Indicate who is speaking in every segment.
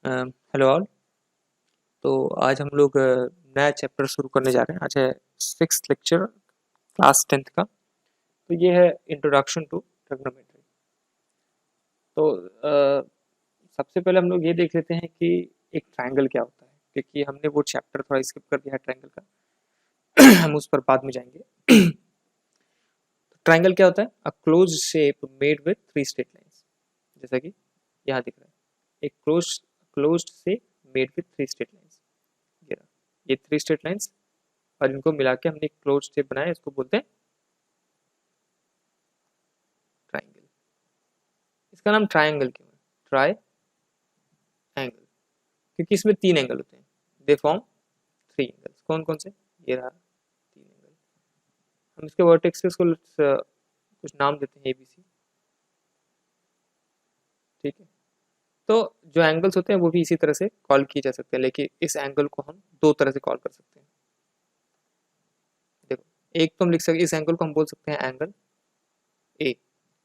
Speaker 1: Hello all. तो आज हम लोग नया चैप्टर शुरू करने जा रहे हैं। आज है सिक्स लेक्चर क्लास टेंथ का। तो ये है इंट्रोडक्शन टू ट्रिग्नोमेट्री। तो सबसे पहले हम लोग ये देख लेते हैं कि एक ट्रायंगल क्या होता है, क्योंकि हमने वो चैप्टर थोड़ा स्किप कर दिया है ट्रायंगल का। हम उस पर बाद में जाएंगे। ट्रायंगल क्या होता है? A close shape made with three straight lines, जैसा कि यहाँ दिख रहा है। एक closed shape made with three straight lines. ये थ्री स्ट्रेट लाइंस और इनको मिला के हमने एक क्लोज शेप बनाया, इसको बोलते हैं ट्राइंगल। इसका नाम ट्राइंगल क्यों है? ट्राई एंगल, क्योंकि इसमें तीन एंगल होते हैं। They form three angles. कौन कौन से? ये रहा तीन एंगल। हम इसके वर्टेक्सेस को कुछ नाम देते हैं, एबीसी। ठीक है। तो जो एंगल्स होते हैं वो भी इसी तरह से कॉल किए जा सकते हैं, लेकिन इस एंगल को हम दो तरह से कॉल कर सकते हैं। देखो, एक तो हम लिख सकते, इस एंगल को हम बोल सकते हैं एंगल ए।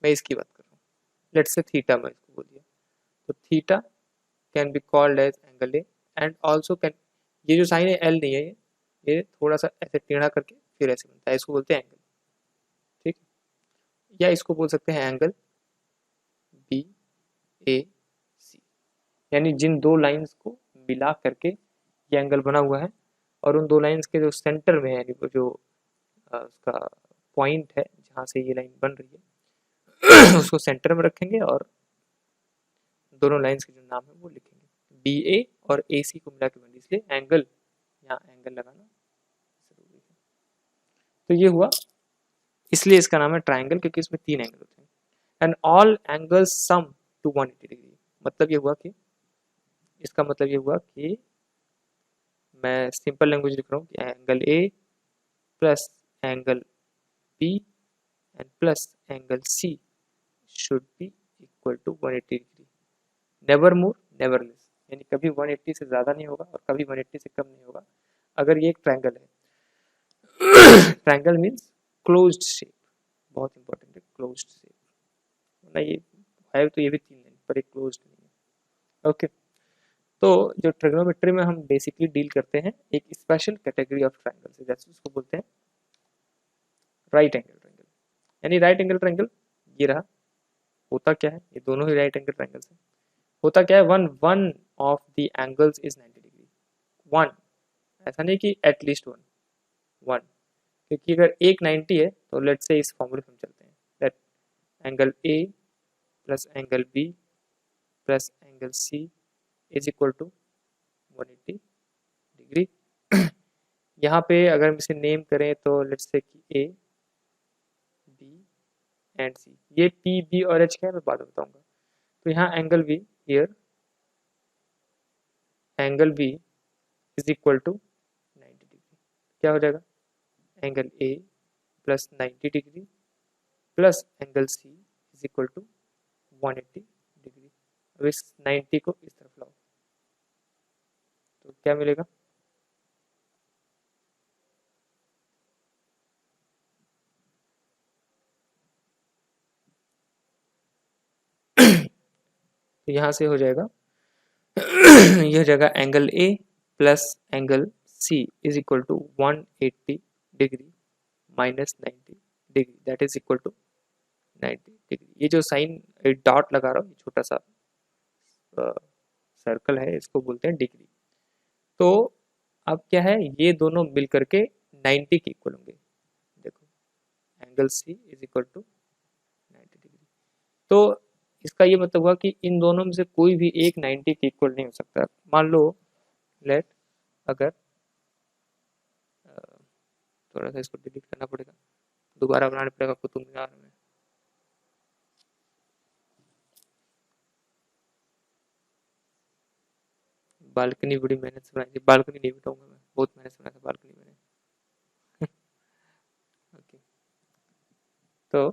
Speaker 1: मैं इसकी बात कर रहा हूँ। लेट्स से थीटा, मैं इसको बोल दिया। तो theta can be called as angle A, and also can, ये जो साइन है एल नहीं है, ये थोड़ा सा ऐसे टेढ़ा करके फिर ऐसे बनता है, इसको बोलते हैं एंगल। ठीक है। या इसको बोल सकते हैं एंगल बी ए सी, यानी जिन दो लाइंस को मिला करके ये एंगल बना हुआ है, और उन दो लाइंस के जो सेंटर में है, यानी वो जो उसका पॉइंट है जहाँ से ये लाइन बन रही है, उसको सेंटर में रखेंगे और दोनों लाइंस के जो नाम है वो लिखेंगे। बी ए और ए सी को मिला के बन, इसलिए एंगल, यहाँ एंगल लगाना जरूरी है। तो ये हुआ, इसलिए इसका नाम है ट्राइंगल, क्योंकि इसमें तीन एंगल होते हैं। And all angles sum to 180 degree. मतलब ये हुआ कि, इसका मतलब ये हुआ कि मैं सिंपल लैंग्वेज लिख रहा हूँ कि angle A plus angle B and plus angle C should be equal to 180 degree. Never more never less, यानी कभी 180 से ज़्यादा नहीं होगा और कभी 180 से कम नहीं होगा, अगर ये एक ट्रायंगल है। Triangle means closed shape. बहुत इंपॉर्टेंट है, क्लोज्ड शेप ना। ये है तो ये भी तीन लाइन पर, एक क्लोज्ड नहीं है। ओके। तो जो ट्रिग्नोमेट्री में हम बेसिकली डील करते हैं एक स्पेशल कैटेगरी ऑफ ट्रायंगल से, जैसे उसको बोलते हैं राइट एंगल ट्रायंगल। यानी राइट एंगल ट्रायंगल ये रहा। होता क्या है, ये दोनों ही राइट एंगल ट्रायंगल्स हैं। होता क्या है, one one of the angles is 90 degree. One, ऐसा नहीं कि एटलीस्ट वन, वन। क्योंकि अगर एक 90 है तो लेट से इस फॉर्मूले में हम चलते हैं, that angle A plus angle B plus angle C is equal to 180 degree. यहाँ पे अगर हम इसे नेम करें तो लेट्स से कि ए बी एंड सी, ये पी बी और एच क्या है मैं बाद में बताऊंगा। तो यहाँ angle B, here angle B is equal to 90 degree. क्या हो जाएगा? Angle A plus 90 degree plus angle C is equal to 180 degree. अब इस 90 को इस तरफ लाओ तो क्या मिलेगा? तो यहाँ से हो जाएगा, ये हो जाएगा angle A plus angle C is equal to 180 degree minus 90 degree, that is equal to 90 degree. ये जो साइन डॉट लगा रहा हूँ, छोटा सा सर्कल है, इसको बोलते हैं डिग्री। तो अब क्या है, ये दोनों मिल करके 90 के इक्वल होंगे। देखो, angle C is equal to 90 degree. तो इसका ये मतलब हुआ कि इन दोनों में से कोई भी एक 90 के इक्वल नहीं हो सकता। मान लो, लेट, अगर थोड़ा सा इसको डिलीट करना पड़ेगा, दोबारा बनाना पड़ेगा कुतुब मीनार में। बालकनी बड़ी मेहनत से बनाई थी, बालकनी नहीं बताऊंगा मैं, बहुत मेहनत से बनाया था बालकनी मैंने। ओके। तो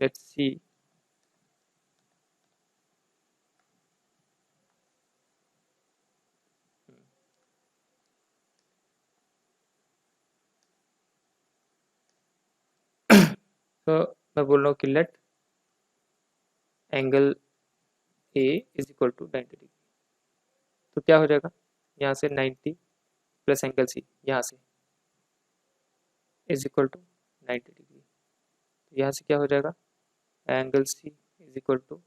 Speaker 1: लेट्स सी, तो मैं बोल रहा हूँ कि let angle A is equal to 90 degree. तो क्या हो जाएगा, यहाँ से 90 प्लस एंगल सी यहाँ से इज इक्वल टू 90 डिग्री। तो यहाँ से क्या हो जाएगा, angle C is equal to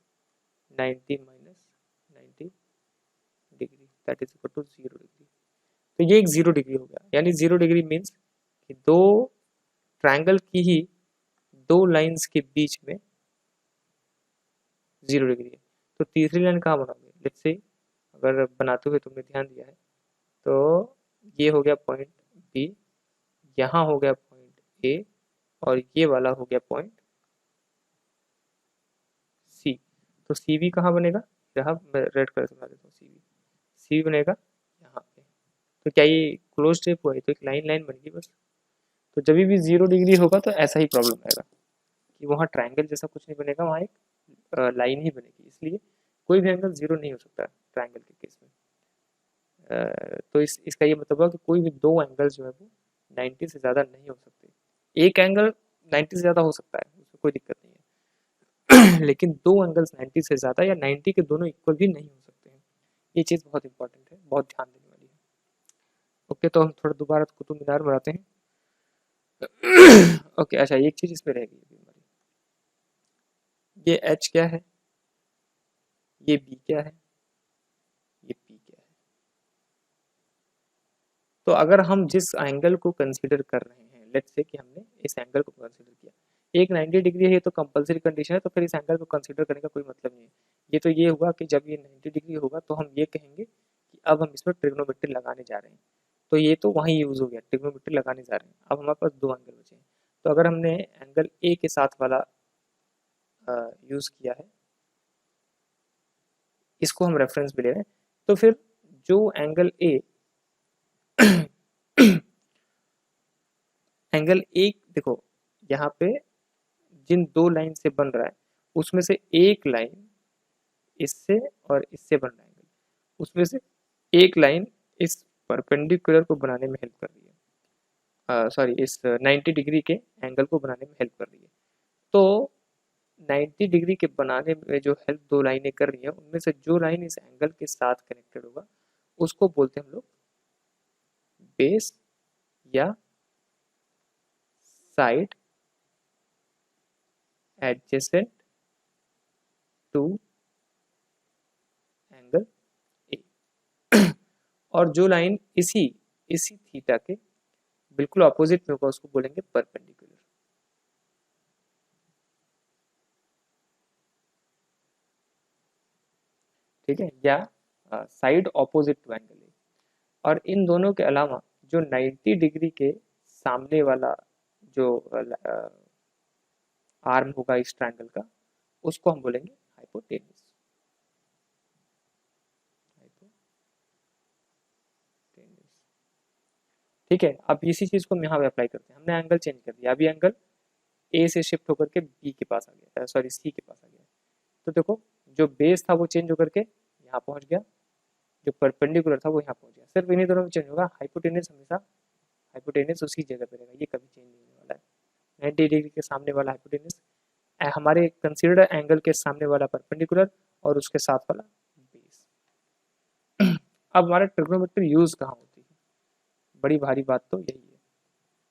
Speaker 1: 90 minus 90 degree that is equal to 0 degree. तो ये एक 0 डिग्री हो गया, यानी 0 डिग्री मीन्स कि दो ट्रायंगल की ही दो लाइंस के बीच में 0 डिग्री है। तो तीसरी लाइन कहाँ बनाओगे, लेट्स से अगर बनाते हुए तुमने ध्यान दिया है तो ये हो गया पॉइंट बी, यहाँ हो गया पॉइंट ए, और ये वाला हो गया पॉइंट सी। तो सी बी कहाँ बनेगा, यहाँ मैं रेड कलर से बना देता हूँ, सी बी बनेगा यहाँ पे। तो क्या ये क्लोज शेप हुआ है, तो एक लाइन लाइन बन गई बस। तो जब भी 0 डिग्री होगा तो ऐसा ही प्रॉब्लम आएगा कि वहाँ ट्रायंगल जैसा कुछ नहीं बनेगा, वहाँ एक लाइन ही बनेगी। इसलिए कोई भी एंगल 0 नहीं हो सकता ट्रायंगल के केस में। तो इसका ये मतलब हुआ कि कोई भी दो एंगल जो है वो 90 से ज़्यादा नहीं हो सकते। एक एंगल 90 से ज़्यादा हो सकता है, उसमें कोई दिक्कत नहीं है लेकिन दो एंगल्स 90 से ज़्यादा या 90 के दोनों इक्वल भी नहीं हो सकते हैं। ये चीज़ बहुत इंपॉर्टेंट है, बहुत ध्यान देने वाली है। ओके, तो हम थोड़ा दोबारा कुतुब मीनार बनाते हैं। ओके, अच्छा एक चीज़ इसमें रहेगी अभी हमारी, ये एच क्या है, ये बी क्या है, ये पी क्या है। तो अगर हम जिस एंगल को कंसीडर कर रहे हैं, लेट्स से कि हमने इस एंगल को कंसीडर किया, एक 90 डिग्री है तो कंपलसरी कंडीशन है, तो फिर इस एंगल को कंसीडर करने का कोई मतलब नहीं है। ये तो ये हुआ कि जब ये 90 डिग्री होगा तो हम ये कहेंगे कि अब हम इसमें ट्रिग्नोमेट्री लगाने जा रहे हैं। तो ये तो वहीं यूज हो गया, ट्रिग्नोमेट्री लगाने जा रहे हैं। अब हमारे पास दो एंगल बचे हैं, तो अगर हमने एंगल ए के साथ वाला यूज किया है, इसको हम रेफरेंस भी ले रहे हैं, तो फिर जो एंगल ए एंगल एक देखो, यहाँ पे जिन दो लाइन से बन रहा है उसमें से एक लाइन इससे और इससे बन रहा है एंगल, उसमें से एक लाइन इस परपेंडिकुलर को बनाने में हेल्प कर रही है, सॉरी इस 90 डिग्री के एंगल को बनाने में हेल्प कर रही है। तो 90 डिग्री के बनाने में जो हेल्प दो लाइनें कर रही हैं, उनमें से जो लाइन इस एंगल के साथ कनेक्टेड होगा उसको बोलते हैं हम लोग बेस या side adjacent to angle A. और जो लाइन इसी इसी थीटा के बिल्कुल ऑपोजिट में होगा उसको बोलेंगे परपेंडिकुलर। ठीक है, या side opposite to angle A. और इन दोनों के अलावा जो 90 डिग्री के सामने वाला जो आर्म होगा इस ट्रायंगल का, उसको हम बोलेंगे हाइपोटेन्यूज। ठीक है, अब इसी चीज को हम यहाँ पे अप्लाई करते हैं। हमने एंगल चेंज कर दिया, अभी एंगल ए से शिफ्ट होकर के बी के पास आ गया, सॉरी सी के पास आ गया। तो देखो, जो बेस था वो चेंज होकर के यहाँ पहुंच गया, जो परपेंडिकुलर था वो यहाँ पहुंच गया। सिर्फ इन्हीं दोनों में चेंज होगा, हाइपोटेन्यूज हमेशा हाइपोटेन्यूज उसी जगह पे रहेगा, ये कभी चेंज नहीं होने वाला है। 90 डिग्री के सामने वाला हाइपोटेन्यूज, हमारे कंसीडर एंगल के सामने वाला परपेंडिकुलर, और उसके साथ वाला बेस। अब हमारा ट्रिग्नोमेट्री यूज कहाँ होती है, बड़ी भारी बात तो यही है।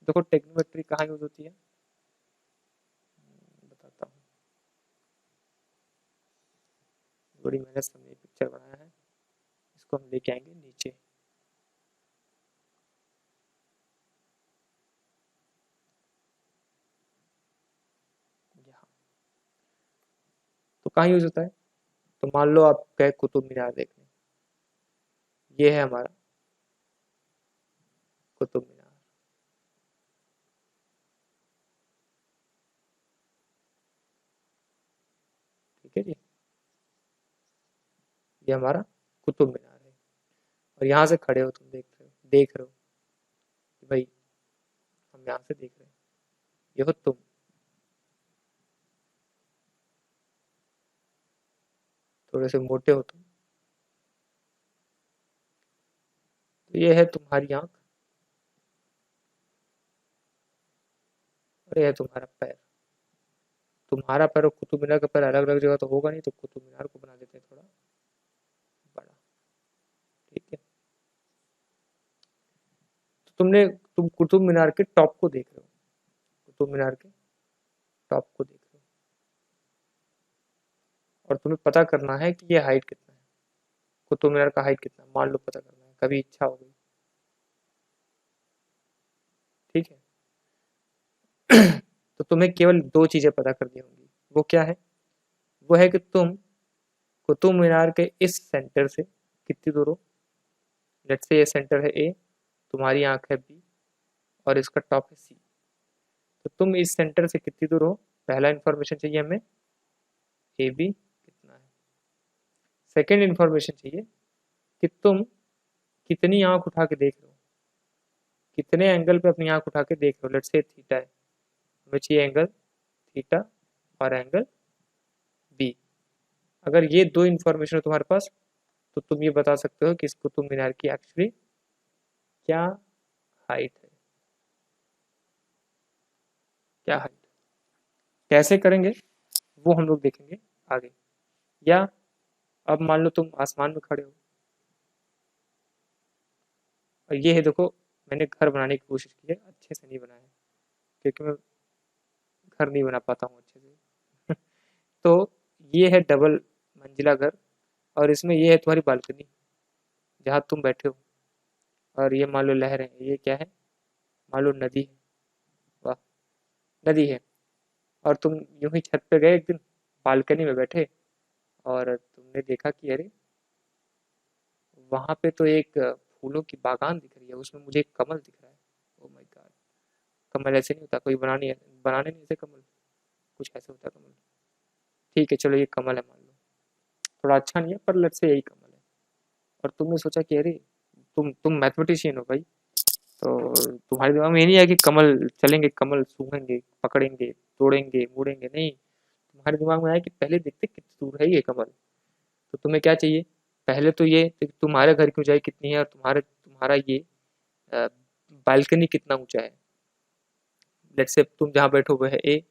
Speaker 1: देखो ट्रिग्नोमेट्री कहाँ यूज होती है, बताता हूँ। बड़ी मेहनत से हमने पिक्चर बनाया है, इसको हम लेके आएंगे नीचे। यहाँ तो कहाँ यूज होता है, तो मान लो आप गए कुतुब मीनार देखने, ये है हमारा कुतुब मीनार। ठीक है जी, ये हमारा कुतुब मीनार है। और यहाँ से खड़े हो, तुम देख रहे हो कि भाई हम यहाँ से देख रहे हैं, ये हो तुम, थोड़े से मोटे हो तुम, तो ये है तुम्हारी आंख, और ये है तुम्हारा पैर। तुम्हारा पैर और कुतुब मीनार का पैर अलग अलग जगह तो होगा नहीं, तो कुतुब मीनार को बना देते हैं थोड़ा बड़ा। ठीक है, तो तुम कुतुब मीनार के टॉप को देख रहे हो, कुतुब मीनार के टॉप को देख रहे हो, और तुम्हें पता करना है कि ये हाइट कितना है, कुतुब मीनार का हाइट कितना है, मान लो पता करना है, कभी इच्छा हो गई। ठीक है तो तुम्हें केवल दो चीजें पता करनी होंगी, वो क्या है, वो है कि तुम कुतुब मीनार के इस सेंटर से कितनी दूर हो। लेट्स से ये सेंटर है ए, तुम्हारी आंख है बी, और इसका टॉप है सी, तो तुम इस सेंटर से कितनी दूर हो, पहला इंफॉर्मेशन चाहिए हमें ए बी कितना है। सेकेंड इंफॉर्मेशन चाहिए कि तुम कितनी आंख उठा के देख रहे हो, कितने एंगल पे अपनी आंख उठा के देख रहे हो। लेट्स से थीटा है, हमें चाहिए एंगल थीटा और एंगल बी। अगर ये दो इंफॉर्मेशन है तुम्हारे पास, तो तुम ये बता सकते हो कि इस कुतुब मीनार की एक्चुअली क्या हाइट है, क्या हाइट। कैसे करेंगे वो हम लोग देखेंगे आगे। या अब मान लो तुम आसमान में खड़े हो, और ये है देखो, मैंने घर बनाने की कोशिश की है, अच्छे से नहीं बनाया क्योंकि मैं घर नहीं बना पाता हूँ अच्छे से तो ये है डबल मंजिला घर, और इसमें ये है तुम्हारी बालकनी जहाँ तुम बैठे हो, और ये मान लो लहर है, ये क्या है, मान लो नदी है, वाह नदी है, और तुम यूं ही छत पे गए एक दिन, बालकनी में बैठे, और तुमने देखा कि अरे वहां पे तो एक फूलों की बागान दिख रही है, उसमें मुझे एक कमल दिख रहा है। ओ माय गॉड, कमल ऐसे नहीं होता, कोई बनाने नहीं ऐसे कमल, कुछ ऐसे होता है कमल। ठीक है चलो ये कमल है मान लो, थोड़ा अच्छा नहीं है पर लेट्स से यही कमल है, और तुमने सोचा कि अरे तुम मैथमेटिशियन हो भाई, तो तुम्हारे दिमाग में ये नहीं है कि कमल चलेंगे, कमल सूंघेंगे, पकड़ेंगे, तोड़ेंगे, मुड़ेंगे, नहीं, तुम्हारे दिमाग में आया कि पहले देखते कितनी दूर है ये कमल। तो तुम्हें क्या चाहिए, पहले तो ये कि तुम्हारे घर की ऊंचाई कितनी है, और तुम्हारा ये बालकनी कितना ऊंचा है। लेट्स से तुम जहाँ बैठो हुए है ए,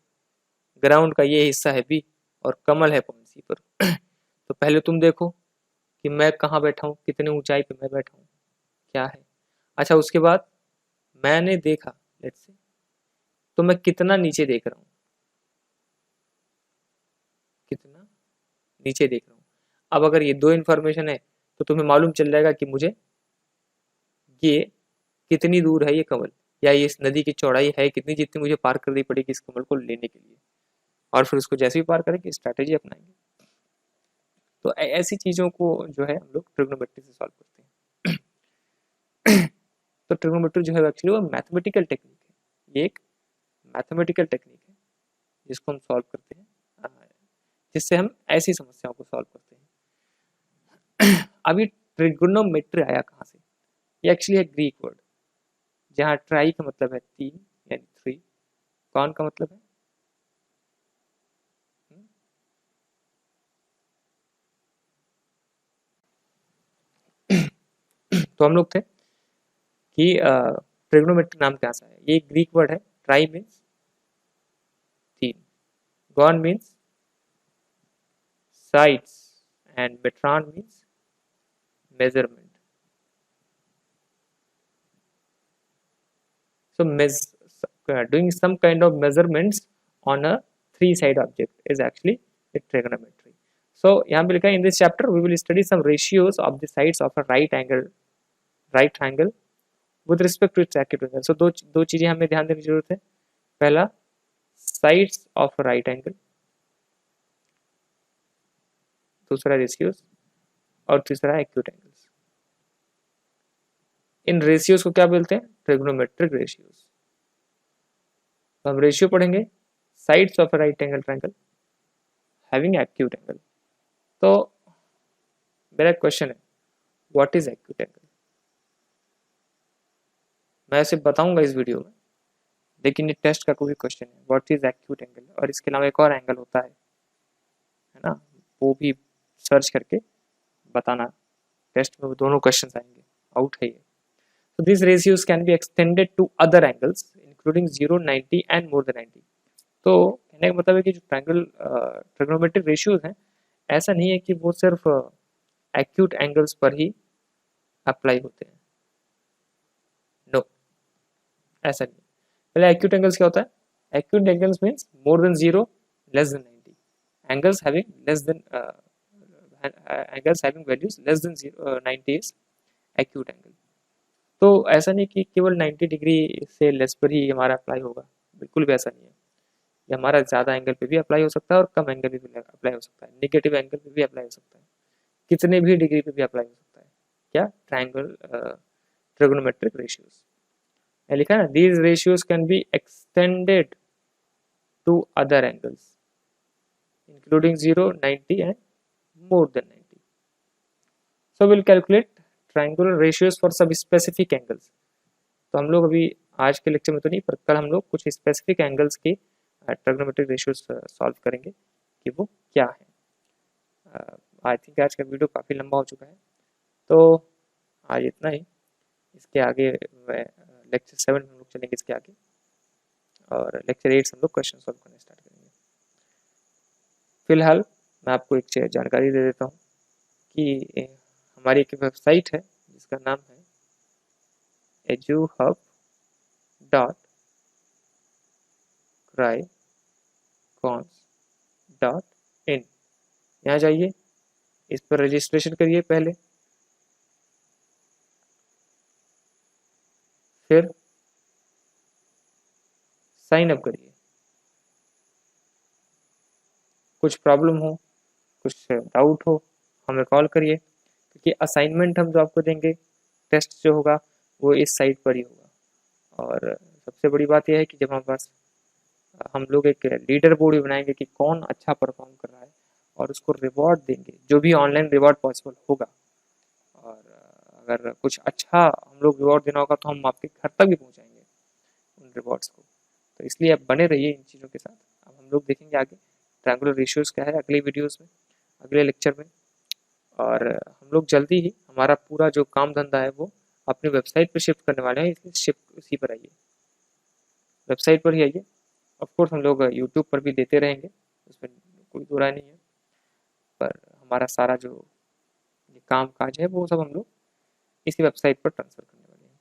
Speaker 1: ग्राउंड का ये हिस्सा है बी, और कमल है पॉइंट सी पर तो पहले तुम देखो कि मैं कहाँ बैठा हूँ, कितने ऊंचाई पे मैं बैठा हूँ, क्या है। अच्छा उसके बाद मैंने देखा, लेट्स से, तो मैं कितना नीचे देख रहा हूँ, कितना नीचे देख रहा हूँ। अब अगर ये दो इन्फॉर्मेशन है, तो तुम्हें मालूम चल जाएगा कि मुझे ये कितनी दूर है ये कमल, या ये इस नदी की चौड़ाई है कितनी, जितनी मुझे पार करनी पड़ेगी इस कमल को लेने के लिए, और फिर उसको जैसे भी पार करेंगे स्ट्रैटेजी अपनाएंगे। तो ऐसी चीजों को जो है हम लोग ट्रिग्नोमेट्री से सॉल्व करते हैं तो ट्रिग्नोमेट्री जो है एक्चुअली वो मैथमेटिकल टेक्निक है, ये एक मैथमेटिकल टेक्निक है जिसको हम सॉल्व करते हैं, जिससे हम ऐसी समस्याओं को सॉल्व करते हैं अभी ट्रिग्नोमेट्री आया कहाँ से, ये एक्चुअली है ग्रीक वर्ड, जहाँ ट्राई का मतलब है तीन यानी थ्री, कौन का मतलब है तो हम लोग थे कि ट्रिग्नोमेट्री नाम कहाँ से है, ये ग्रीक वर्ड है। ट्राई मीन्स तीन, gone means sides, and metron means measurement. So doing some kind of measurements on a three-side object is actually a trigonometry. So यहाँ पे लिखा है in this chapter we will study some ratios of the sides of a right triangle with respect to its acute angle. So दो चीजें हमें ध्यान देने की जरूरत है, पहला sides of a right angle, दूसरा ratios, और तीसरा acute angles। इन रेशियोज को क्या बोलते हैं, ट्रिग्नोमेट्रिक रेशियोज। तो हम रेशियो पढ़ेंगे sides of right angle triangle having acute angle. तो मेरा क्वेश्चन है व्हाट इज एक्यूट एंगल, मैं ऐसे बताऊंगा इस वीडियो में, लेकिन ये टेस्ट का कोई क्वेश्चन है व्हाट इज एक्यूट एंगल, और इसके अलावा एक और एंगल होता है ना, वो भी सर्च करके बताना, टेस्ट में वो दोनों क्वेश्चन आएंगे, आउट है ये। So these ratios can be extended to other angles including 0, 90 and more than 90. तो कहने का मतलब है कि जो ट्रायंगोनोमेट्रिक रेशियोज हैं, ऐसा नहीं है कि वो सिर्फ एक्यूट एंगल्स पर ही अप्लाई होते हैं। नो, ऐसा नहीं। पहले एक्यूट एंगल्स क्या होता है? Acute angles means more than 0, less than 90। Angles having less than angles having values less than 90 is acute angle. तो ऐसा नहीं कि केवल 90 डिग्री से लेस पर ही हमारा अप्लाई होगा, बिल्कुल भी ऐसा नहीं है। ये हमारा ज़्यादा एंगल पे भी अप्लाई हो सकता है और कम एंगल पे भी अप्लाई हो सकता है, नेगेटिव एंगल पे भी अप्लाई हो सकता है, कितने भी डिग्री पे भी अप्लाई हो सकता है। क्या? ट्रायंगोनोमेट्रिक रेशियोज लिखा है ना, these ratios can be extended to other angles including 0, 90 and more than 90। So will calculate triangular ratios for सब स्पेसिफिक एंगल्स। तो हम लोग अभी आज के लेक्चर में तो नहीं, पर कल हम लोग कुछ स्पेसिफिक एंगल्स की ट्रायंगोनोमेट्रिक रेशियोज सॉल्व करेंगे कि वो क्या है। आई थिंक आज का वीडियो काफ़ी लंबा हो चुका है, तो आज इतना ही। इसके आगे लेक्चर 7 में हम लोग चलेंगे इसके आगे, और लेक्चर 8 से हम लोग क्वेश्चन सॉल्व करना स्टार्ट करेंगे। फिलहाल मैं आपको एक जानकारी दे देता हूँ कि हमारी एक वेबसाइट है जिसका नाम है eduhub.cricons.in। यहाँ जाइए, इस पर रजिस्ट्रेशन करिए पहले, फिर साइन अप करिए। कुछ प्रॉब्लम हो, कुछ डाउट हो, हमें कॉल करिए, क्योंकि असाइनमेंट हम जो आपको देंगे, टेस्ट जो होगा वो इस साइट पर ही होगा। और सबसे बड़ी बात यह है कि जब हमारे पास हम लोग एक लीडर बोर्ड भी बनाएंगे कि कौन अच्छा परफॉर्म कर रहा है, और उसको रिवॉर्ड देंगे, जो भी ऑनलाइन रिवॉर्ड पॉसिबल होगा। और अगर कुछ अच्छा हम लोग रिवॉर्ड देना होगा तो हम आपके घर तक भी पहुंचाएंगे उन रिवॉर्ड्स को। तो इसलिए आप बने रहिए इन चीज़ों के साथ। अब हम लोग देखेंगे आगे ट्रायंगुलर रेशियोज क्या है अगले वीडियोस में, अगले लेक्चर में। और हम लोग जल्दी ही हमारा पूरा जो काम धंधा है वो अपनी वेबसाइट पर शिफ्ट करने वाले हैं, इसलिए शिफ्ट उसी पर आइए, वेबसाइट पर ही आइए। ऑफकोर्स हम लोग यूट्यूब पर भी देते रहेंगे, उसमें कोई दो राय नहीं है, पर हमारा सारा जो ये काम काज है वो सब हम लोग इसी वेबसाइट पर ट्रांसफ़र करने वाले हैं,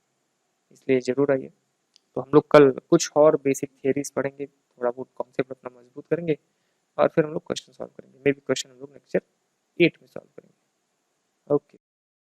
Speaker 1: इसलिए ज़रूर आइए। तो हम लोग कल कुछ और बेसिक थियरीज पढ़ेंगे, थोड़ा बहुत कॉन्सेप्ट अपना मजबूत करेंगे, और फिर हम लोग क्वेश्चन सॉल्व करेंगे। मे बी क्वेश्चन हम लोग लेक्चर 8 में सॉल्व करेंगे। ओके।